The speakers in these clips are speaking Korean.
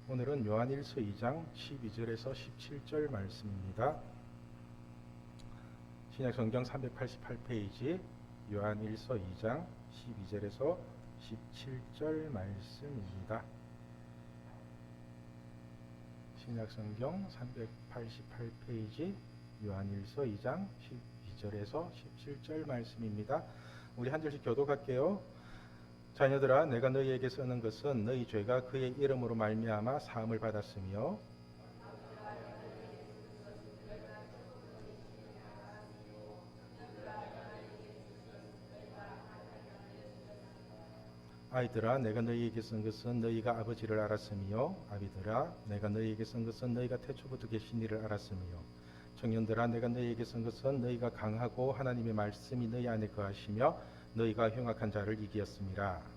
오늘은 요한일서 2장 12절에서 17절 말씀입니다. 신약성경 388페이지 요한일서 2장 12절에서 17절 말씀입니다. 신약성경 388페이지 요한일서 2장 12절에서 17절 말씀입니다. 우리 한 절씩 교독할게요. 자녀들아, 내가 너희에게 쓰는 것은 너희 죄가 그의 이름으로 말미암아 사함을 받았으며 아이들아, 내가 너희에게 쓴 것은 너희가 아버지를 알았으며 아비들아, 내가 너희에게 쓴 것은 너희가 태초부터 계신 이를 알았으며 청년들아, 내가 너희에게 쓴 것은 너희가 강하고 하나님의 말씀이 너희 안에 거하시며 너희가 흉악한 자를 이기었음이라.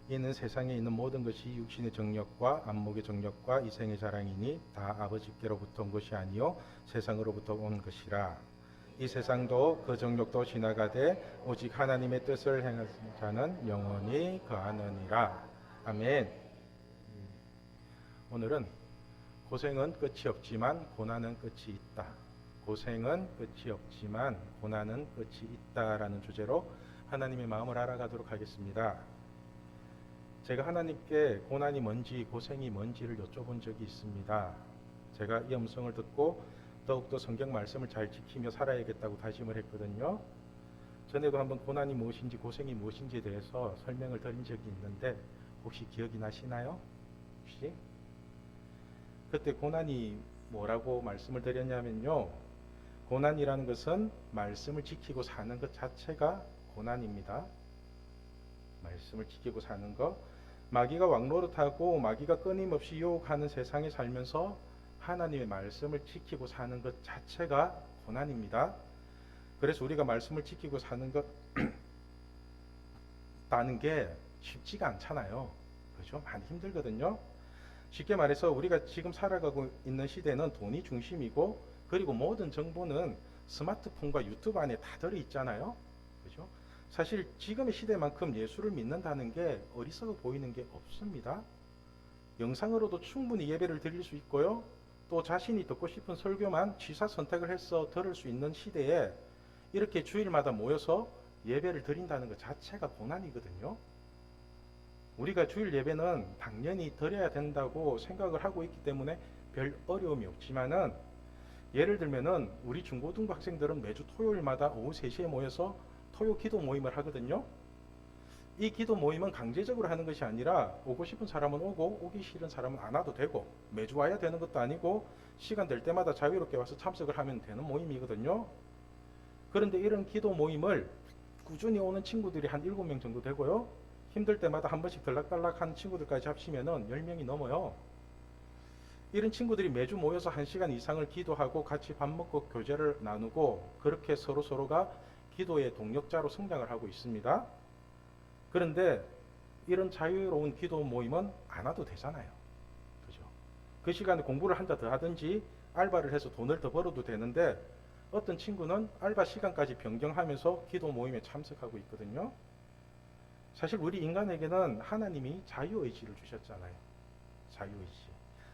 이는 세상에 있는 모든 것이 육신의 정욕과 안목의 정욕과 이생의 자랑이니 다 아버지께로부터 온 것이 아니요 세상으로부터 온 것이라. 이 세상도 그 정욕도 지나가되 오직 하나님의 뜻을 행하는 자는 영원히 거하느니라. 아멘. 오늘은 고생은 끝이 없지만 고난은 끝이 있다. 고생은 끝이 없지만 고난은 끝이 있다라는 주제로 하나님의 마음을 알아가도록 하겠습니다. 제가 하나님께 고난이 뭔지 고생이 뭔지를 여쭤본 적이 있습니다. 제가 이 음성을 듣고 더욱더 성경 말씀을 잘 지키며 살아야겠다고 다짐을 했거든요. 전에도 한번 고난이 무엇인지 고생이 무엇인지에 대해서 설명을 드린 적이 있는데 혹시 기억이 나시나요? 혹시? 그때 고난이 뭐라고 말씀을 드렸냐면요, 고난이라는 것은 말씀을 지키고 사는 것 자체가 고난입니다. 말씀을 지키고 사는 것, 마귀가 왕노릇하고 마귀가 끊임없이 유혹하는 세상에 살면서 하나님의 말씀을 지키고 사는 것 자체가 고난입니다. 그래서 우리가 말씀을 지키고 사는 것 다는 게 쉽지가 않잖아요. 그렇죠? 많이 힘들거든요. 쉽게 말해서 우리가 지금 살아가고 있는 시대는 돈이 중심이고, 그리고 모든 정보는 스마트폰과 유튜브 안에 다 들어있잖아요. 그렇죠? 사실 지금의 시대만큼 예수를 믿는다는 게 어리석어 보이는 게 없습니다. 영상으로도 충분히 예배를 드릴 수 있고요. 또 자신이 듣고 싶은 설교만 취사 선택을 해서 들을 수 있는 시대에 이렇게 주일마다 모여서 예배를 드린다는 것 자체가 고난이거든요. 우리가 주일 예배는 당연히 드려야 된다고 생각을 하고 있기 때문에 별 어려움이 없지만은, 예를 들면은 우리 중고등부 학생들은 매주 토요일마다 오후 3시에 모여서 토요 기도 모임을 하거든요. 이 기도 모임은 강제적으로 하는 것이 아니라 오고 싶은 사람은 오고 오기 싫은 사람은 안 와도 되고, 매주 와야 되는 것도 아니고 시간 될 때마다 자유롭게 와서 참석을 하면 되는 모임이거든요. 그런데 이런 기도 모임을 꾸준히 오는 친구들이 한 7명 정도 되고요, 힘들 때마다 한 번씩 들락달락 하는 친구들까지 합치면은 10명이 넘어요. 이런 친구들이 매주 모여서 1시간 이상을 기도하고 같이 밥 먹고 교제를 나누고, 그렇게 서로가 기도의 동력자로 성장을 하고 있습니다. 그런데 이런 자유로운 기도 모임은 안 와도 되잖아요. 그죠? 그 시간에 공부를 한다 더 하든지 알바를 해서 돈을 더 벌어도 되는데, 어떤 친구는 알바 시간까지 변경하면서 기도 모임에 참석하고 있거든요. 사실 우리 인간에게는 하나님이 자유의지를 주셨잖아요. 자유의지.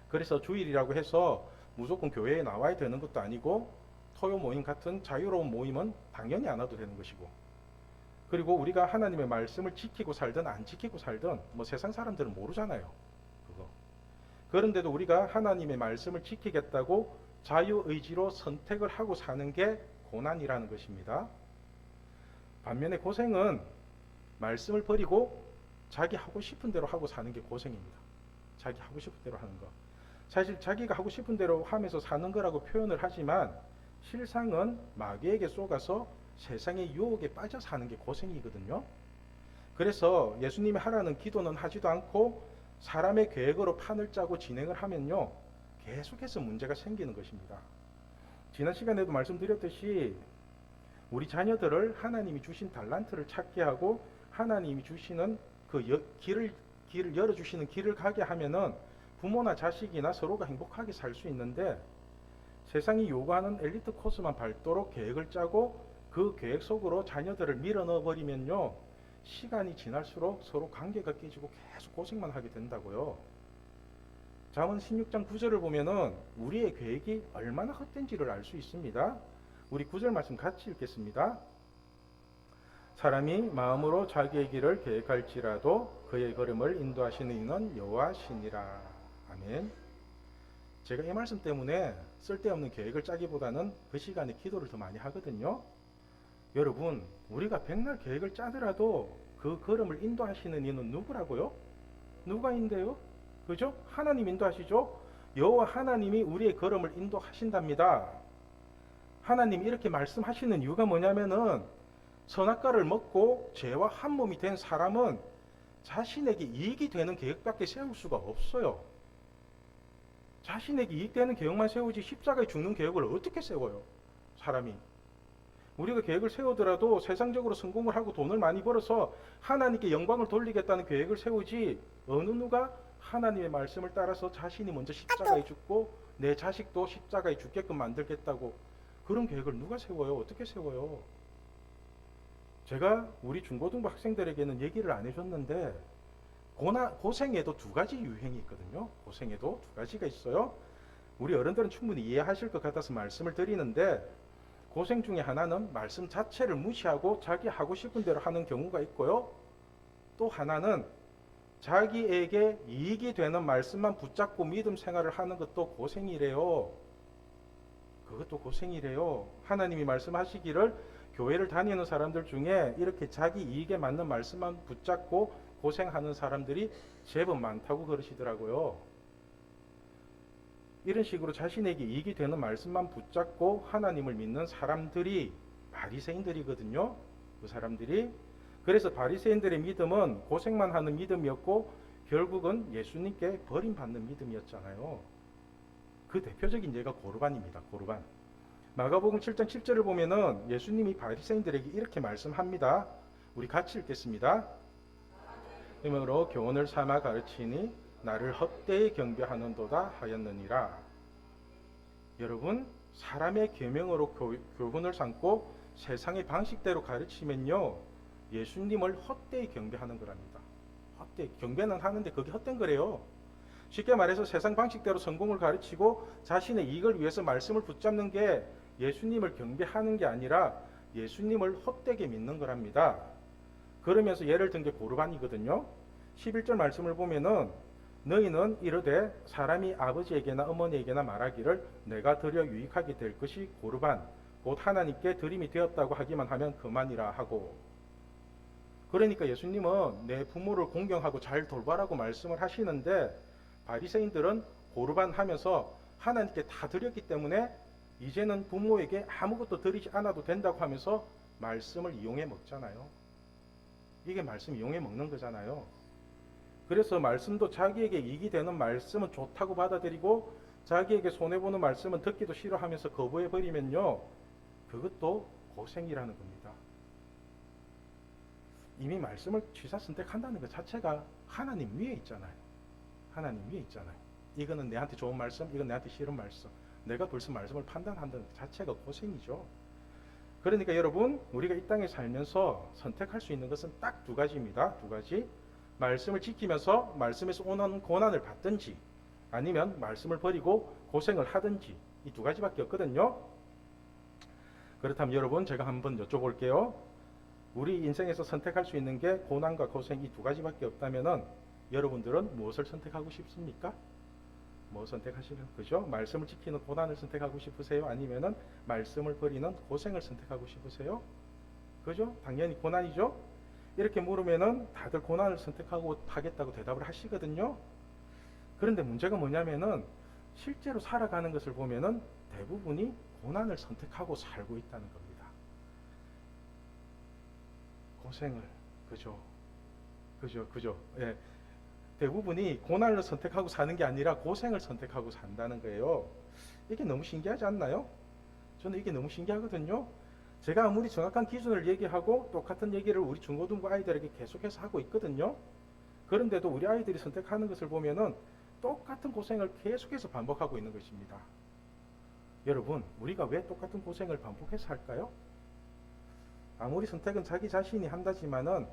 그래서 주일이라고 해서 무조건 교회에 나와야 되는 것도 아니고, 토요 모임 같은 자유로운 모임은 당연히 안 와도 되는 것이고, 그리고 우리가 하나님의 말씀을 지키고 살든 안 지키고 살든 뭐 세상 사람들은 모르잖아요. 그거. 그런데도 우리가 하나님의 말씀을 지키겠다고 자유의지로 선택을 하고 사는 게 고난이라는 것입니다. 반면에 고생은 말씀을 버리고 자기 하고 싶은 대로 하고 사는 게 고생입니다. 자기 하고 싶은 대로 하는 거. 사실 자기가 하고 싶은 대로 하면서 사는 거라고 표현을 하지만, 실상은 마귀에게 속아서 세상의 유혹에 빠져 사는 게 고생이거든요. 그래서 예수님이 하라는 기도는 하지도 않고 사람의 계획으로 판을 짜고 진행을 하면요, 계속해서 문제가 생기는 것입니다. 지난 시간에도 말씀드렸듯이 우리 자녀들을 하나님이 주신 달란트를 찾게 하고 하나님이 주시는 그 길을 열어주시는 길을 가게 하면은 부모나 자식이나 서로가 행복하게 살 수 있는데, 세상이 요구하는 엘리트 코스만 밟도록 계획을 짜고 그 계획 속으로 자녀들을 밀어 넣어 버리면요, 시간이 지날수록 서로 관계가 깨지고 계속 고생만 하게 된다고요. 잠언 16장 9절을 보면은 우리의 계획이 얼마나 헛된지를 알 수 있습니다. 우리 9절 말씀 같이 읽겠습니다. 사람이 마음으로 자기의 길을 계획할지라도 그의 걸음을 인도하시는 이는 여호와시니라. 아멘. 제가 이 말씀 때문에 쓸데없는 계획을 짜기보다는 그 시간에 기도를 더 많이 하거든요. 여러분, 우리가 백날 계획을 짜더라도 그 걸음을 인도하시는 이는 누구라고요? 누가인데요? 그죠? 하나님 인도하시죠? 여호와 하나님이 우리의 걸음을 인도하신답니다. 하나님이 이렇게 말씀하시는 이유가 뭐냐면은 선악과를 먹고 죄와 한 몸이 된 사람은 자신에게 이익이 되는 계획밖에 세울 수가 없어요. 자신에게 이익되는 계획만 세우지 십자가에 죽는 계획을 어떻게 세워요? 사람이. 우리가 계획을 세우더라도 세상적으로 성공을 하고 돈을 많이 벌어서 하나님께 영광을 돌리겠다는 계획을 세우지, 어느 누가 하나님의 말씀을 따라서 자신이 먼저 십자가에 죽고 내 자식도 십자가에 죽게끔 만들겠다고 그런 계획을 누가 세워요? 어떻게 세워요? 제가 우리 중고등부 학생들에게는 얘기를 안 해줬는데 고생에도 두 가지 유형이 있거든요. 고생에도 두 가지가 있어요. 우리 어른들은 충분히 이해하실 것 같아서 말씀을 드리는데, 고생 중에 하나는 말씀 자체를 무시하고 자기 하고 싶은 대로 하는 경우가 있고요. 또 하나는 자기에게 이익이 되는 말씀만 붙잡고 믿음 생활을 하는 것도 고생이래요. 그것도 고생이래요. 하나님이 말씀하시기를 교회를 다니는 사람들 중에 이렇게 자기 이익에 맞는 말씀만 붙잡고 고생하는 사람들이 제법 많다고 그러시더라고요. 이런 식으로 자신에게 이익이 되는 말씀만 붙잡고 하나님을 믿는 사람들이 바리새인들이거든요. 그 사람들이. 그래서 바리새인들의 믿음은 고생만 하는 믿음이었고 결국은 예수님께 버림받는 믿음이었잖아요. 그 대표적인 예가 고르반입니다. 고르반. 마가복음 7장 7절을 보면은 예수님이 바리새인들에게 이렇게 말씀합니다. 우리 같이 읽겠습니다. 이러므로 교훈을 삼아 가르치니 나를 헛되이 경배하는도다 하였느니라. 여러분, 사람의 계명으로 교훈을 삼고 세상의 방식대로 가르치면요, 예수님을 헛되이 경배하는 거랍니다. 헛되이 경배는 하는데 그게 헛된 거래요. 쉽게 말해서 세상 방식대로 성공을 가르치고 자신의 이익을 위해서 말씀을 붙잡는 게 예수님을 경배하는 게 아니라 예수님을 헛되게 믿는 거랍니다. 그러면서 예를 든 게 고르반이거든요. 11절 말씀을 보면은 너희는 이르되 사람이 아버지에게나 어머니에게나 말하기를 내가 드려 유익하게 될 것이 고르반 곧 하나님께 드림이 되었다고 하기만 하면 그만이라 하고. 그러니까 예수님은 내 부모를 공경하고 잘 돌봐라고 말씀을 하시는데, 바리새인들은 고르반 하면서 하나님께 다 드렸기 때문에 이제는 부모에게 아무것도 드리지 않아도 된다고 하면서 말씀을 이용해 먹잖아요. 이게 말씀 이용해 먹는 거잖아요. 그래서 말씀도 자기에게 이익이 되는 말씀은 좋다고 받아들이고 자기에게 손해보는 말씀은 듣기도 싫어하면서 거부해버리면요, 그것도 고생이라는 겁니다. 이미 말씀을 취사 선택한다는 것 자체가 하나님 위에 있잖아요. 하나님 위에 있잖아요. 이거는 내한테 좋은 말씀, 이건 내한테 싫은 말씀. 내가 벌써 말씀을 판단한다는 것 자체가 고생이죠. 그러니까 여러분, 우리가 이 땅에 살면서 선택할 수 있는 것은 딱 두 가지입니다. 두 가지. 말씀을 지키면서 말씀에서 오는 고난을 받든지, 아니면 말씀을 버리고 고생을 하든지, 이 두 가지밖에 없거든요. 그렇다면 여러분, 제가 한번 여쭤볼게요. 우리 인생에서 선택할 수 있는 게 고난과 고생 이 두 가지밖에 없다면은 여러분들은 무엇을 선택하고 싶습니까? 뭐 선택하시는 거죠? 말씀을 지키는 고난을 선택하고 싶으세요? 아니면은 말씀을 버리는 고생을 선택하고 싶으세요? 그죠? 당연히 고난이죠? 이렇게 물으면은 다들 고난을 선택하고 하겠다고 대답을 하시거든요. 그런데 문제가 뭐냐면은 실제로 살아가는 것을 보면은 대부분이 고난을 선택하고 살고 있다는 겁니다. 고생을, 그죠. 예. 대부분이 고난을 선택하고 사는 게 아니라 고생을 선택하고 산다는 거예요. 이게 너무 신기하지 않나요? 저는 이게 너무 신기하거든요. 제가 아무리 정확한 기준을 얘기하고 똑같은 얘기를 우리 중고등부 아이들에게 계속해서 하고 있거든요. 그런데도 우리 아이들이 선택하는 것을 보면은 똑같은 고생을 계속해서 반복하고 있는 것입니다. 여러분, 우리가 왜 똑같은 고생을 반복해서 할까요? 아무리 선택은 자기 자신이 한다지만은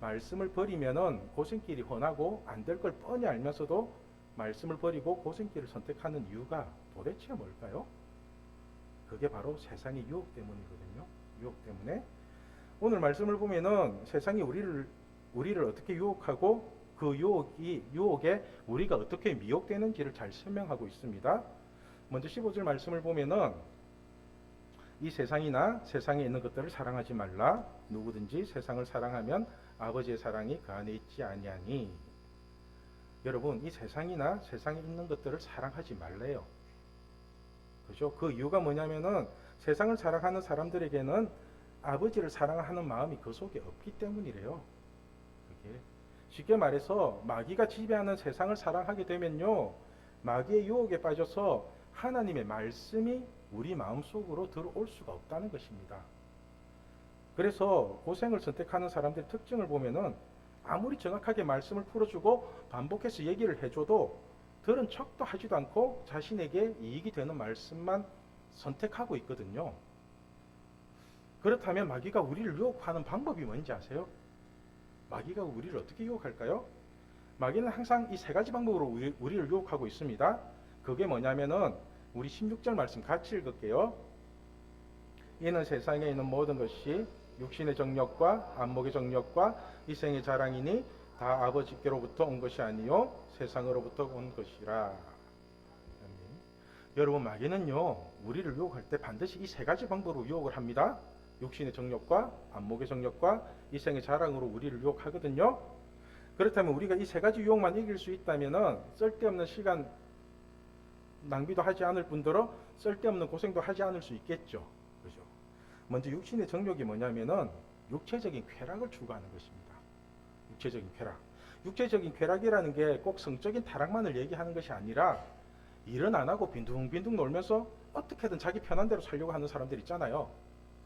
말씀을 버리면은 고생길이 훤하고 안 될 걸 뻔히 알면서도 말씀을 버리고 고생길을 선택하는 이유가 도대체 뭘까요? 그게 바로 세상의 유혹 때문이거든요. 유혹 때문에. 오늘 말씀을 보면은 세상이 우리를 어떻게 유혹하고 그 유혹에 우리가 어떻게 미혹되는지를 잘 설명하고 있습니다. 먼저 15절 말씀을 보면은 이 세상이나 세상에 있는 것들을 사랑하지 말라. 누구든지 세상을 사랑하면 아버지의 사랑이 그 안에 있지 아니하니. 여러분, 이 세상이나 세상에 있는 것들을 사랑하지 말래요. 그죠? 그 이유가 뭐냐면은 세상을 사랑하는 사람들에게는 아버지를 사랑하는 마음이 그 속에 없기 때문이래요. 그게 쉽게 말해서 마귀가 지배하는 세상을 사랑하게 되면요, 마귀의 유혹에 빠져서 하나님의 말씀이 우리 마음속으로 들어올 수가 없다는 것입니다. 그래서 고생을 선택하는 사람들의 특징을 보면은 아무리 정확하게 말씀을 풀어주고 반복해서 얘기를 해줘도 들은 척도 하지도 않고 자신에게 이익이 되는 말씀만 선택하고 있거든요. 그렇다면 마귀가 우리를 유혹하는 방법이 뭔지 아세요? 마귀가 우리를 어떻게 유혹할까요? 마귀는 항상 이 세 가지 방법으로 우리를 유혹하고 있습니다. 그게 뭐냐면은 우리 16절 말씀 같이 읽을게요. 이는 세상에 있는 모든 것이 육신의 정욕과 안목의 정욕과 이 생의 자랑이니 다 아버지께로부터 온 것이 아니요 세상으로부터 온 것이라. 여러분, 마귀는요 우리를 유혹할 때 반드시 이 세 가지 방법으로 유혹을 합니다. 육신의 정욕과 안목의 정욕과 이 생의 자랑으로 우리를 유혹하거든요. 그렇다면 우리가 이 세 가지 유혹만 이길 수 있다면은 쓸데없는 시간 낭비도 하지 않을 뿐더러 쓸데없는 고생도 하지 않을 수 있겠죠. 그죠? 먼저 육신의 정욕이 뭐냐면은 육체적인 쾌락을 추구하는 것입니다. 육체적인 쾌락. 육체적인 쾌락이라는 게 꼭 성적인 타락만을 얘기하는 것이 아니라 일은 안 하고 빈둥빈둥 놀면서 어떻게든 자기 편한 대로 살려고 하는 사람들 있잖아요.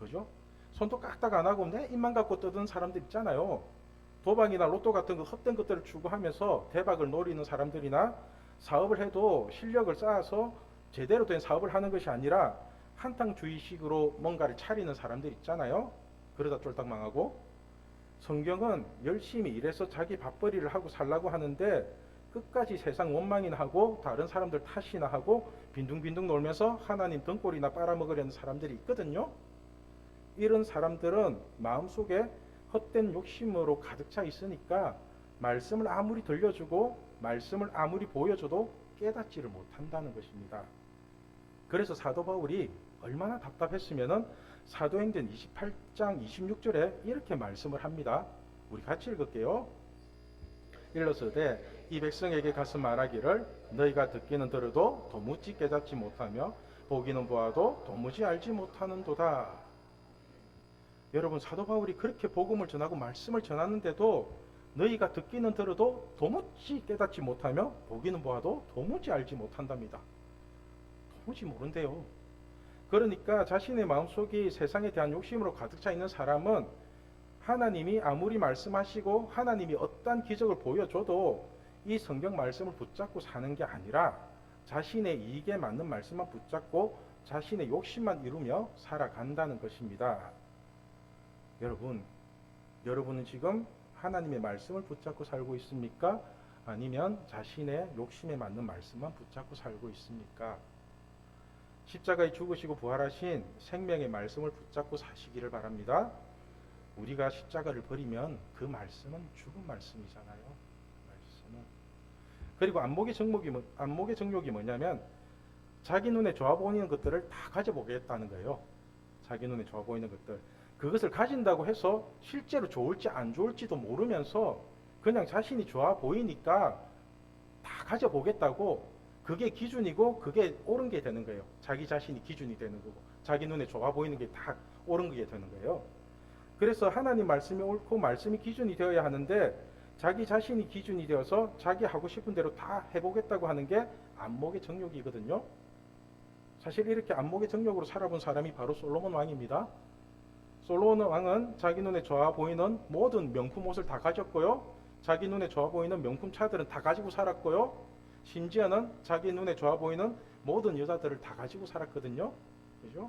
그죠? 손도 까딱 안 하고 내 입만 갖고 떠드는 사람들 있잖아요. 도박이나 로또 같은 그 헛된 것들을 추구하면서 대박을 노리는 사람들이나 사업을 해도 실력을 쌓아서 제대로 된 사업을 하는 것이 아니라 한탕주의식으로 뭔가를 차리는 사람들 있잖아요. 그러다 쫄딱 망하고. 성경은 열심히 일해서 자기 밥벌이를 하고 살라고 하는데 끝까지 세상 원망이나 하고 다른 사람들 탓이나 하고 빈둥빈둥 놀면서 하나님 등골이나 빨아먹으려는 사람들이 있거든요. 이런 사람들은 마음속에 헛된 욕심으로 가득 차 있으니까 말씀을 아무리 들려주고 말씀을 아무리 보여줘도 깨닫지를 못한다는 것입니다. 그래서 사도 바울이 얼마나 답답했으면은 사도행전 28장 26절에 이렇게 말씀을 합니다. 우리 같이 읽을게요. 일러서되 이 백성에게 가서 말하기를 너희가 듣기는 들어도 도무지 깨닫지 못하며 보기는 보아도 도무지 알지 못하는도다. 여러분, 사도 바울이 그렇게 복음을 전하고 말씀을 전하는데도 너희가 듣기는 들어도 도무지 깨닫지 못하며 보기는 보아도 도무지 알지 못한답니다. 도무지 모른대요. 그러니까 자신의 마음속이 세상에 대한 욕심으로 가득 차 있는 사람은 하나님이 아무리 말씀하시고 하나님이 어떠한 기적을 보여줘도 이 성경 말씀을 붙잡고 사는 게 아니라 자신의 이익에 맞는 말씀만 붙잡고 자신의 욕심만 이루며 살아간다는 것입니다. 여러분은 지금 하나님의 말씀을 붙잡고 살고 있습니까? 아니면 자신의 욕심에 맞는 말씀만 붙잡고 살고 있습니까? 십자가에 죽으시고 부활하신 생명의 말씀을 붙잡고 사시기를 바랍니다. 우리가 십자가를 버리면 그 말씀은 죽은 말씀이잖아요. 말씀은. 그리고 안목의 정욕이 뭐냐면 자기 눈에 좋아 보이는 것들을 다 가져보겠다는 거예요. 자기 눈에 좋아 보이는 것들. 그것을 가진다고 해서 실제로 좋을지 안 좋을지도 모르면서 그냥 자신이 좋아 보이니까 다 가져보겠다고, 그게 기준이고 그게 옳은 게 되는 거예요. 자기 자신이 기준이 되는 거고 자기 눈에 좋아 보이는 게 다 옳은 게 되는 거예요. 그래서 하나님 말씀이 옳고 말씀이 기준이 되어야 하는데 자기 자신이 기준이 되어서 자기 하고 싶은 대로 다 해보겠다고 하는 게 안목의 정욕이거든요. 사실 이렇게 안목의 정욕으로 살아본 사람이 바로 솔로몬 왕입니다. 솔로몬 왕은 자기 눈에 좋아 보이는 모든 명품 옷을 다 가졌고요. 자기 눈에 좋아 보이는 명품 차들은 다 가지고 살았고요. 심지어는 자기 눈에 좋아 보이는 모든 여자들을 다 가지고 살았거든요. 그죠?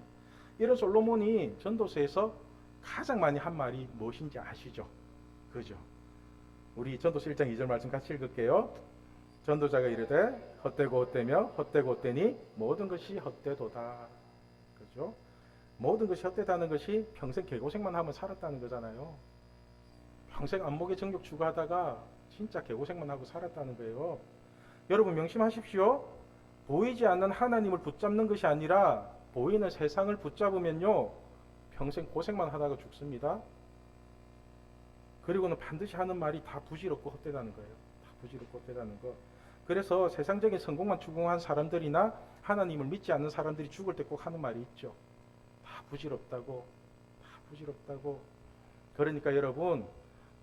이런 솔로몬이 전도서에서 가장 많이 한 말이 무엇인지 아시죠? 그죠? 우리 전도서 1장 2절 말씀 같이 읽을게요. 전도자가 이르되 헛되고 헛되며 헛되고 헛되니 모든 것이 헛되도다. 그죠? 모든 것이 헛되다는 것이 평생 개고생만 하면 살았다는 거잖아요. 평생 안목의 정욕 추구하다가 진짜 개고생만 하고 살았다는 거예요. 여러분 명심하십시오. 보이지 않는 하나님을 붙잡는 것이 아니라 보이는 세상을 붙잡으면요 평생 고생만 하다가 죽습니다. 그리고는 반드시 하는 말이 다 부질없고 헛되다는 거예요. 다 부질없고 헛되다는 거. 그래서 세상적인 성공만 추구한 사람들이나 하나님을 믿지 않는 사람들이 죽을 때 꼭 하는 말이 있죠. 다 부질없다고. 다 부질없다고. 그러니까 여러분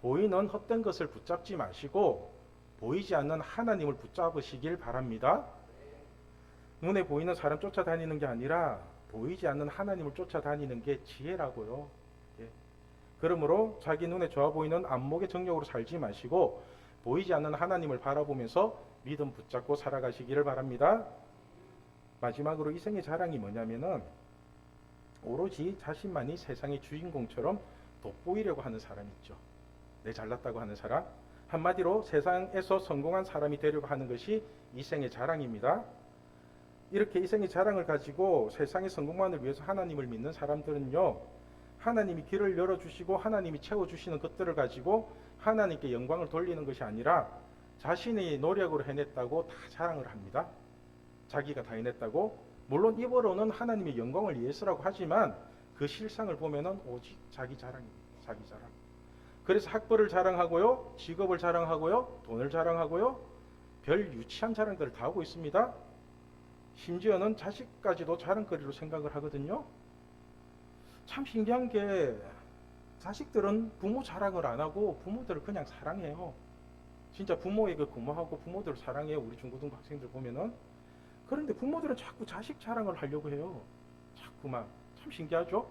보이는 헛된 것을 붙잡지 마시고 보이지 않는 하나님을 붙잡으시길 바랍니다. 눈에 보이는 사람 쫓아다니는 게 아니라 보이지 않는 하나님을 쫓아다니는 게 지혜라고요. 예. 그러므로 자기 눈에 좋아 보이는 안목의 정욕으로 살지 마시고 보이지 않는 하나님을 바라보면서 믿음 붙잡고 살아가시기를 바랍니다. 마지막으로 이 생의 자랑이 뭐냐면은 오로지 자신만이 세상의 주인공처럼 돋보이려고 하는 사람 있죠. 내 잘났다고 하는 사람. 한마디로 세상에서 성공한 사람이 되려고 하는 것이 이 생의 자랑입니다. 이렇게 이 생의 자랑을 가지고 세상의 성공만을 위해서 하나님을 믿는 사람들은요, 하나님이 길을 열어주시고 하나님이 채워주시는 것들을 가지고 하나님께 영광을 돌리는 것이 아니라 자신의 노력으로 해냈다고 다 자랑을 합니다. 자기가 다 해냈다고. 물론 입으로는 하나님의 영광을 위해서라고 하지만 그 실상을 보면은 오직 자기 자랑입니다. 자기 자랑. 그래서 학벌을 자랑하고요, 직업을 자랑하고요, 돈을 자랑하고요, 별 유치한 자랑들을 다 하고 있습니다. 심지어는 자식까지도 자랑거리로 생각을 하거든요. 참 신기한 게 자식들은 부모 자랑을 안 하고 부모들을 그냥 사랑해요. 진짜 부모에게 고마하고 부모들을 사랑해요. 우리 중고등부 학생들 보면은. 그런데 부모들은 자꾸 자식 자랑을 하려고 해요. 자꾸만. 참 신기하죠?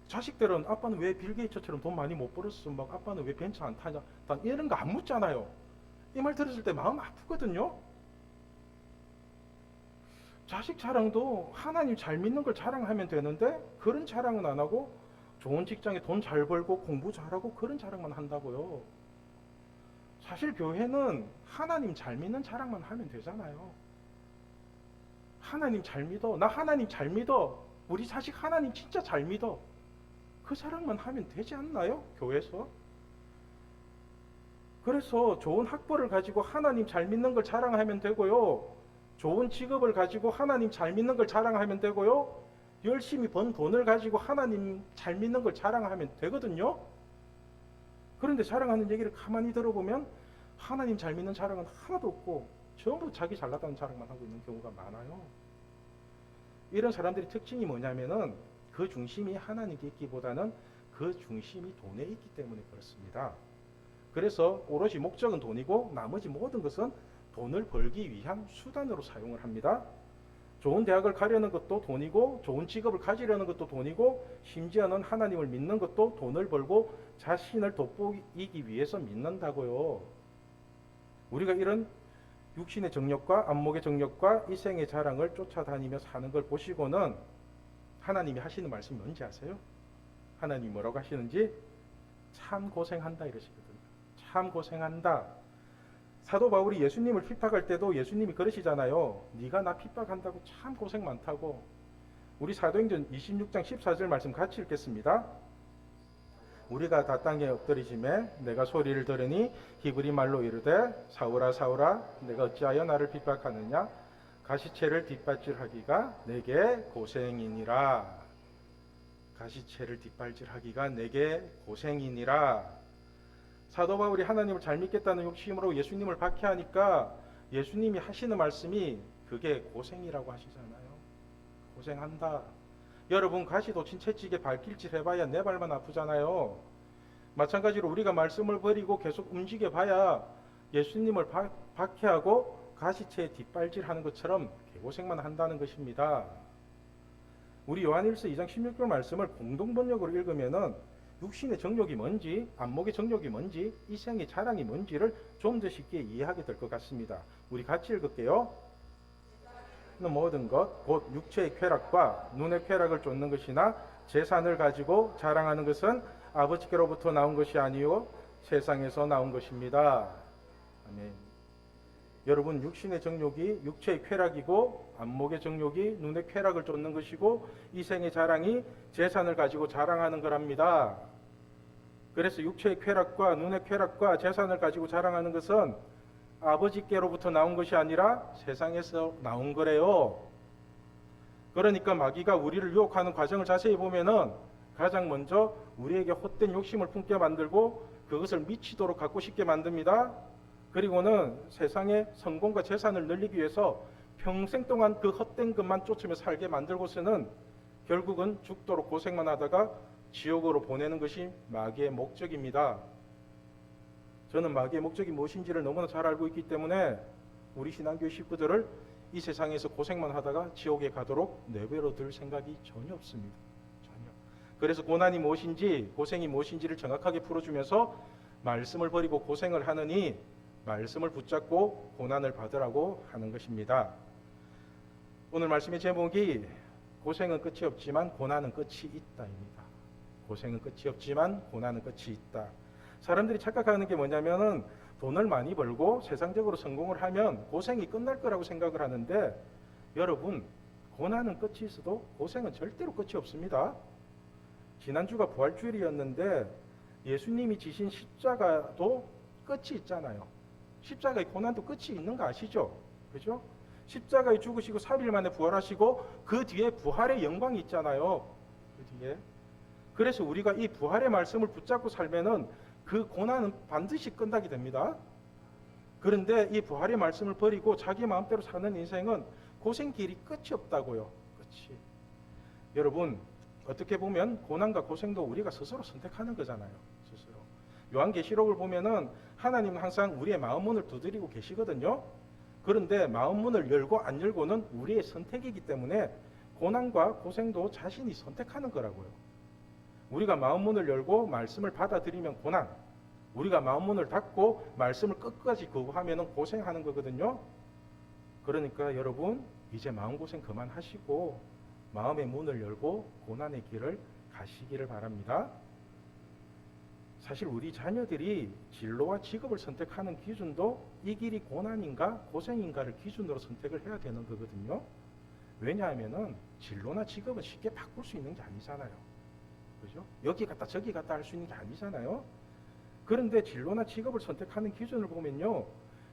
자식들은 아빠는 왜 빌 게이츠처럼 돈 많이 못 벌었어? 막 아빠는 왜 벤츠 안 타냐? 이런 거 안 묻잖아요. 이 말 들었을 때 마음 아프거든요. 자식 자랑도 하나님 잘 믿는 걸 자랑하면 되는데 그런 자랑은 안 하고 좋은 직장에 돈 잘 벌고 공부 잘하고 그런 자랑만 한다고요. 사실 교회는 하나님 잘 믿는 자랑만 하면 되잖아요. 하나님 잘 믿어. 나 하나님 잘 믿어. 우리 자식 하나님 진짜 잘 믿어. 그 자랑만 하면 되지 않나요? 교회에서. 그래서 좋은 학벌을 가지고 하나님 잘 믿는 걸 자랑하면 되고요. 좋은 직업을 가지고 하나님 잘 믿는 걸 자랑하면 되고요. 열심히 번 돈을 가지고 하나님 잘 믿는 걸 자랑하면 되거든요. 그런데 자랑하는 얘기를 가만히 들어보면 하나님 잘 믿는 자랑은 하나도 없고 전부 자기 잘났다는 자랑만 하고 있는 경우가 많아요. 이런 사람들의 특징이 뭐냐면은 그 중심이 하나님께 있기보다는 그 중심이 돈에 있기 때문에 그렇습니다. 그래서 오롯이 목적은 돈이고 나머지 모든 것은 돈을 벌기 위한 수단으로 사용을 합니다. 좋은 대학을 가려는 것도 돈이고 좋은 직업을 가지려는 것도 돈이고 심지어는 하나님을 믿는 것도 돈을 벌고 자신을 돋보이기 위해서 믿는다고요. 우리가 이런 육신의 정욕과 안목의 정욕과 이 생의 자랑을 쫓아다니며 사는 걸 보시고는 하나님이 하시는 말씀이 뭔지 아세요? 하나님이 뭐라고 하시는지 참 고생한다 이러시거든요. 참 고생한다. 사도 바울이 예수님을 핍박할 때도 예수님이 그러시잖아요. 네가 나 핍박한다고 참 고생 많다고. 우리 사도행전 26장 14절 말씀 같이 읽겠습니다. 우리가 다 땅에 엎드리심에 내가 소리를 들으니 히브리 말로 이르되 사울아 사울아 내가 어찌하여 나를 핍박하느냐 가시채를 뒷발질하기가 내게 고생이니라. 가시채를 뒷발질하기가 내게 고생이니라. 사도 바울이 하나님을 잘 믿겠다는 욕심으로 예수님을 박해하니까 예수님이 하시는 말씀이 그게 고생이라고 하시잖아요. 고생한다. 여러분 가시도 친채찌개 발길질 해봐야 내 발만 아프잖아요. 마찬가지로 우리가 말씀을 버리고 계속 움직여 봐야 예수님을 박해하고 가시채에 뒷발질하는 것처럼 개고생만 한다는 것입니다. 우리 요한일서 2장 16절 말씀을 공동번역으로 읽으면은 육신의 정욕이 뭔지, 안목의 정욕이 뭔지, 이 생의 자랑이 뭔지를 좀 더 쉽게 이해하게 될 것 같습니다. 우리 같이 읽을게요. 모든 것, 곧 육체의 쾌락과 눈의 쾌락을 쫓는 것이나 재산을 가지고 자랑하는 것은 아버지께로부터 나온 것이 아니요 세상에서 나온 것입니다. 아멘. 여러분, 육신의 정욕이 육체의 쾌락이고 안목의 정욕이 눈의 쾌락을 쫓는 것이고 이 생의 자랑이 재산을 가지고 자랑하는 거랍니다. 그래서 육체의 쾌락과 눈의 쾌락과 재산을 가지고 자랑하는 것은 아버지께로부터 나온 것이 아니라 세상에서 나온 거래요. 그러니까 마귀가 우리를 유혹하는 과정을 자세히 보면은 가장 먼저 우리에게 헛된 욕심을 품게 만들고 그것을 미치도록 갖고 싶게 만듭니다. 그리고는 세상의 성공과 재산을 늘리기 위해서 평생 동안 그 헛된 것만 쫓으며 살게 만들고서는 결국은 죽도록 고생만 하다가 지옥으로 보내는 것이 마귀의 목적입니다. 저는 마귀의 목적이 무엇인지를 너무나 잘 알고 있기 때문에 우리 신앙교회 식구들을 이 세상에서 고생만 하다가 지옥에 가도록 내버려 둘 생각이 전혀 없습니다. 전혀. 그래서 고난이 무엇인지 고생이 무엇인지를 정확하게 풀어주면서 말씀을 버리고 고생을 하느니 말씀을 붙잡고 고난을 받으라고 하는 것입니다. 오늘 말씀의 제목이 고생은 끝이 없지만 고난은 끝이 있다입니다. 고생은 끝이 없지만 고난은 끝이 있다. 사람들이 착각하는 게 뭐냐면은 돈을 많이 벌고 세상적으로 성공을 하면 고생이 끝날 거라고 생각을 하는데 여러분, 고난은 끝이 있어도 고생은 절대로 끝이 없습니다. 지난주가 부활주일이었는데 예수님이 지신 십자가도 끝이 있잖아요. 십자가의 고난도 끝이 있는 거 아시죠? 그죠? 십자가에 죽으시고 3일 만에 부활하시고 그 뒤에 부활의 영광이 있잖아요. 그 뒤에. 그래서 우리가 이 부활의 말씀을 붙잡고 살면은 그 고난은 반드시 끝나게 됩니다. 그런데 이 부활의 말씀을 버리고 자기 마음대로 사는 인생은 고생길이 끝이 없다고요. 끝이. 여러분, 어떻게 보면 고난과 고생도 우리가 스스로 선택하는 거잖아요. 스스로. 요한계시록을 보면은 하나님은 항상 우리의 마음 문을 두드리고 계시거든요. 그런데 마음 문을 열고 안 열고는 우리의 선택이기 때문에 고난과 고생도 자신이 선택하는 거라고요. 우리가 마음 문을 열고 말씀을 받아들이면 고난, 우리가 마음 문을 닫고 말씀을 끝까지 거부하면 고생하는 거거든요. 그러니까 여러분, 이제 마음고생 그만하시고 마음의 문을 열고 고난의 길을 가시기를 바랍니다. 사실 우리 자녀들이 진로와 직업을 선택하는 기준도 이 길이 고난인가 고생인가를 기준으로 선택을 해야 되는 거거든요. 왜냐하면은 진로나 직업은 쉽게 바꿀 수 있는 게 아니잖아요. 그죠? 여기 갔다 저기 갔다 할 수 있는 게 아니잖아요. 그런데 진로나 직업을 선택하는 기준을 보면요,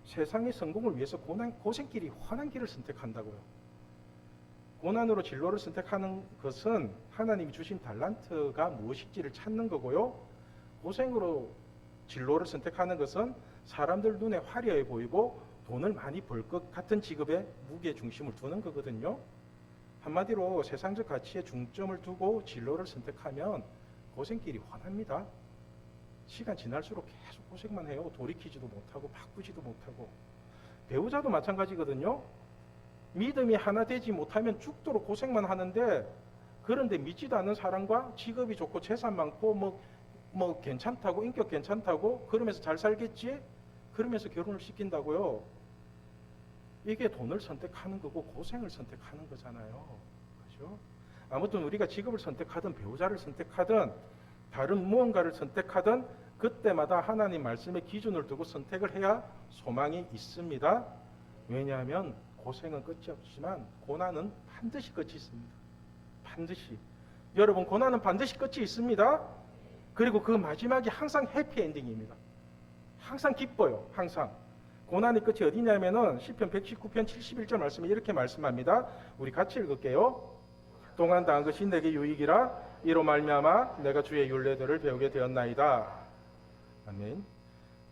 세상의 성공을 위해서 고생길이 환한 길을 선택한다고요. 고난으로 진로를 선택하는 것은 하나님이 주신 달란트가 무엇인지를 찾는 거고요. 고생으로 진로를 선택하는 것은 사람들 눈에 화려해 보이고 돈을 많이 벌 것 같은 직업에 무게 중심을 두는 거거든요. 한마디로 세상적 가치에 중점을 두고 진로를 선택하면 고생길이 환합니다. 시간 지날수록 계속 고생만 해요. 돌이키지도 못하고 바꾸지도 못하고. 배우자도 마찬가지거든요. 믿음이 하나 되지 못하면 죽도록 고생만 하는데, 그런데 믿지도 않는 사람과 직업이 좋고 재산 많고 뭐 괜찮다고, 인격 괜찮다고 그러면서 잘 살겠지? 그러면서 결혼을 시킨다고요. 이게 돈을 선택하는 거고 고생을 선택하는 거잖아요. 그렇죠? 아무튼 우리가 직업을 선택하든 배우자를 선택하든 다른 무언가를 선택하든 그때마다 하나님 말씀의 기준을 두고 선택을 해야 소망이 있습니다. 왜냐하면 고생은 끝이 없지만 고난은 반드시 끝이 있습니다. 반드시. 여러분, 고난은 반드시 끝이 있습니다. 그리고 그 마지막이 항상 해피엔딩입니다. 항상 기뻐요. 항상. 고난의 끝이 어디냐면은 시편 119편 71절 말씀에 이렇게 말씀합니다. 우리 같이 읽을게요. 동안 당한 것이 내게 유익이라 이로 말미암아 내가 주의 율례들을 배우게 되었나이다. 아멘.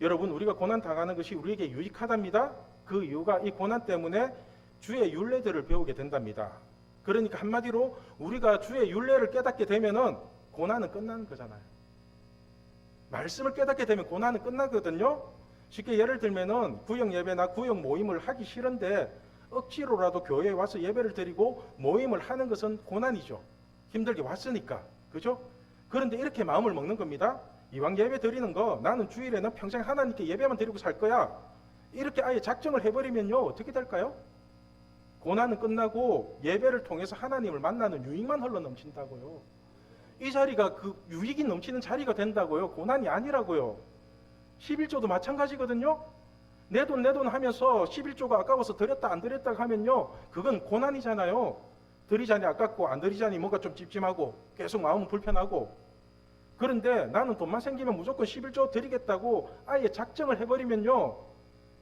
여러분, 우리가 고난 당하는 것이 우리에게 유익하답니다. 그 이유가 이 고난 때문에 주의 율례들을 배우게 된답니다. 그러니까 한마디로 우리가 주의 율례를 깨닫게 되면은 고난은 끝나는 거잖아요. 말씀을 깨닫게 되면 고난은 끝나거든요. 쉽게 예를 들면은 구역 예배나 구역 모임을 하기 싫은데 억지로라도 교회에 와서 예배를 드리고 모임을 하는 것은 고난이죠. 힘들게 왔으니까. 그죠? 그런데 이렇게 마음을 먹는 겁니다. 이왕 예배 드리는 거 나는 주일에는 평생 하나님께 예배만 드리고 살 거야. 이렇게 아예 작정을 해버리면요, 어떻게 될까요? 고난은 끝나고 예배를 통해서 하나님을 만나는 유익만 흘러넘친다고요. 이 자리가 그 유익이 넘치는 자리가 된다고요. 고난이 아니라고요. 11조도 마찬가지거든요. 내 돈 하면서 11조가 아까워서 드렸다 안 드렸다 하면요, 그건 고난이잖아요. 드리자니 아깝고 안 드리자니 뭔가 좀 찝찝하고 계속 마음은 불편하고. 그런데 나는 돈만 생기면 무조건 11조 드리겠다고 아예 작정을 해버리면요,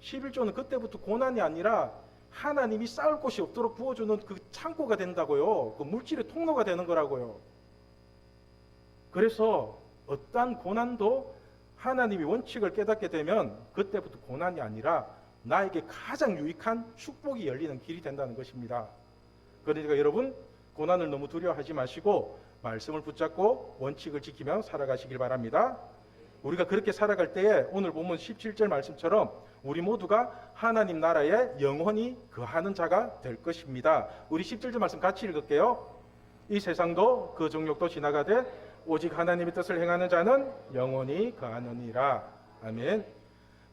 11조는 그때부터 고난이 아니라 하나님이 쌓을 곳이 없도록 부어주는 그 창고가 된다고요. 그 물질의 통로가 되는 거라고요. 그래서 어떠한 고난도 하나님이 원칙을 깨닫게 되면 그때부터 고난이 아니라 나에게 가장 유익한 축복이 열리는 길이 된다는 것입니다. 그러니까 여러분, 고난을 너무 두려워하지 마시고 말씀을 붙잡고 원칙을 지키며 살아가시길 바랍니다. 우리가 그렇게 살아갈 때에 오늘 본문 17절 말씀처럼 우리 모두가 하나님 나라에 영원히 거하는 자가 될 것입니다. 우리 17절 말씀 같이 읽을게요. 이 세상도 그 정욕도 지나가되 오직 하나님의 뜻을 행하는 자는 영원히 거하느니라. 아멘.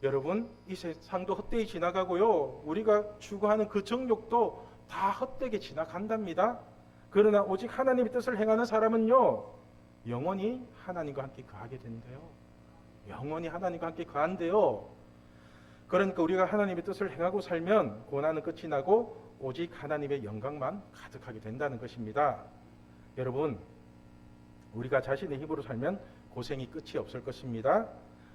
여러분, 이 세상도 헛되이 지나가고요, 우리가 추구하는 그 정욕도 다 헛되게 지나간답니다. 그러나 오직 하나님의 뜻을 행하는 사람은요, 영원히 하나님과 함께 거하게 된대요. 영원히 하나님과 함께 거한대요. 그러니까 우리가 하나님의 뜻을 행하고 살면 고난은 끝이 나고 오직 하나님의 영광만 가득하게 된다는 것입니다. 여러분, 우리가 자신의 힘으로 살면 고생이 끝이 없을 것입니다.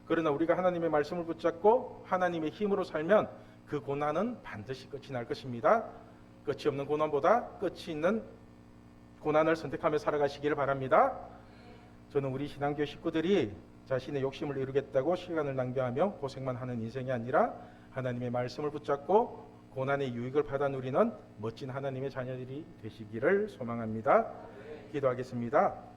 그러나 우리가 하나님의 말씀을 붙잡고 하나님의 힘으로 살면 그 고난은 반드시 끝이 날 것입니다. 끝이 없는 고난보다 끝이 있는 고난을 선택하며 살아가시기를 바랍니다. 저는 우리 신앙교 식구들이 자신의 욕심을 이루겠다고 시간을 낭비하며 고생만 하는 인생이 아니라 하나님의 말씀을 붙잡고 고난의 유익을 받아 누리는 멋진 하나님의 자녀들이 되시기를 소망합니다. 기도하겠습니다.